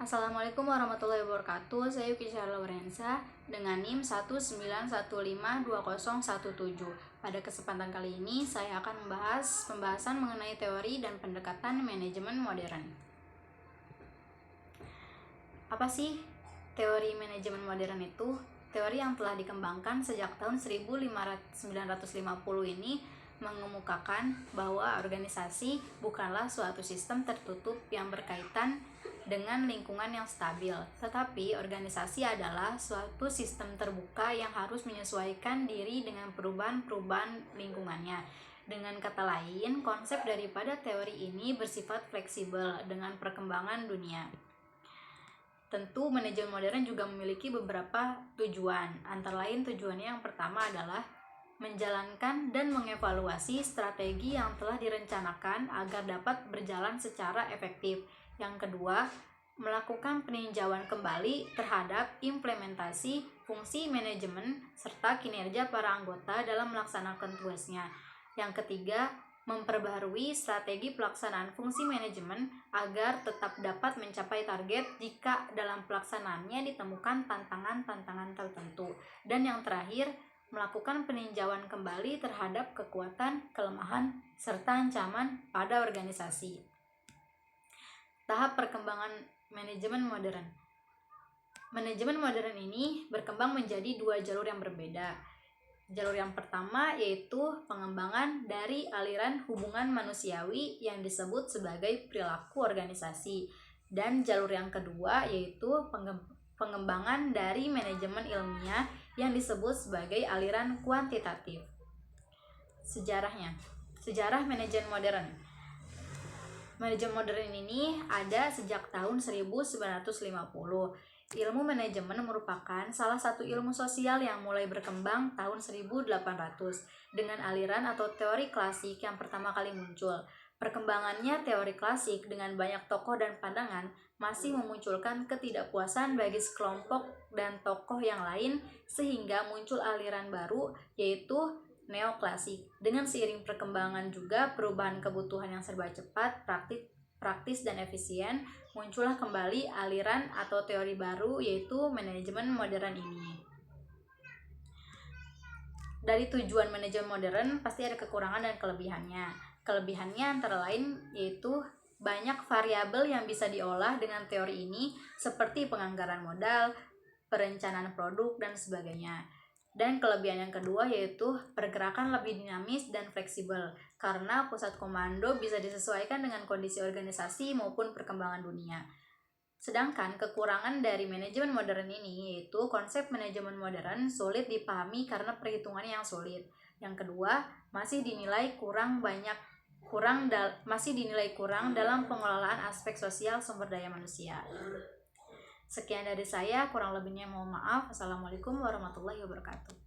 Assalamualaikum warahmatullahi wabarakatuh. Saya Yuki Syahla Lorenza dengan NIM 191520117. Pada kesempatan kali ini saya akan membahas pembahasan mengenai teori dan pendekatan manajemen modern. Apa sih teori manajemen modern itu? Teori yang telah dikembangkan sejak tahun 1950 ini mengemukakan bahwa organisasi bukanlah suatu sistem tertutup yang berkaitan dengan lingkungan yang stabil, tetapi organisasi adalah suatu sistem terbuka yang harus menyesuaikan diri dengan perubahan-perubahan lingkungannya. Dengan kata lain, konsep daripada teori ini bersifat fleksibel dengan perkembangan dunia. Tentu manajemen modern juga memiliki beberapa tujuan. Antara lain tujuannya yang pertama adalah menjalankan dan mengevaluasi strategi yang telah direncanakan agar dapat berjalan secara efektif. Yang kedua, melakukan peninjauan kembali terhadap implementasi fungsi manajemen serta kinerja para anggota dalam melaksanakan tugasnya. Yang ketiga, memperbaharui strategi pelaksanaan fungsi manajemen agar tetap dapat mencapai target jika dalam pelaksanaannya ditemukan tantangan-tantangan tertentu. Dan yang terakhir, melakukan peninjauan kembali terhadap kekuatan, kelemahan, serta ancaman pada organisasi. Tahap perkembangan manajemen modern. Manajemen modern ini berkembang menjadi dua jalur yang berbeda. Jalur yang pertama yaitu pengembangan dari aliran hubungan manusiawi yang disebut sebagai perilaku organisasi. Dan jalur yang kedua yaitu pengembangan dari manajemen ilmiah yang disebut sebagai aliran kuantitatif. Sejarah manajemen modern. Manajemen modern ini ada sejak tahun 1950. Ilmu manajemen merupakan salah satu ilmu sosial yang mulai berkembang tahun 1800 dengan aliran atau teori klasik yang pertama kali muncul. Perkembangannya teori klasik dengan banyak tokoh dan pandangan masih memunculkan ketidakpuasan bagi sekelompok dan tokoh yang lain sehingga muncul aliran baru yaitu neoklasik. Dengan seiring perkembangan juga perubahan kebutuhan yang serba cepat, praktis dan efisien, muncullah kembali aliran atau teori baru yaitu manajemen modern ini. Dari tujuan manajemen modern pasti ada kekurangan dan kelebihannya. Kelebihannya antara lain yaitu banyak variabel yang bisa diolah dengan teori ini seperti penganggaran modal, perencanaan produk, dan sebagainya. Dan kelebihan yang kedua yaitu pergerakan lebih dinamis dan fleksibel karena pusat komando bisa disesuaikan dengan kondisi organisasi maupun perkembangan dunia. Sedangkan kekurangan dari manajemen modern ini yaitu konsep manajemen modern sulit dipahami karena perhitungannya yang sulit. Yang kedua, masih dinilai kurang dalam pengelolaan aspek sosial sumber daya manusia. Sekian dari saya, kurang lebihnya mohon maaf. Assalamualaikum warahmatullahi wabarakatuh.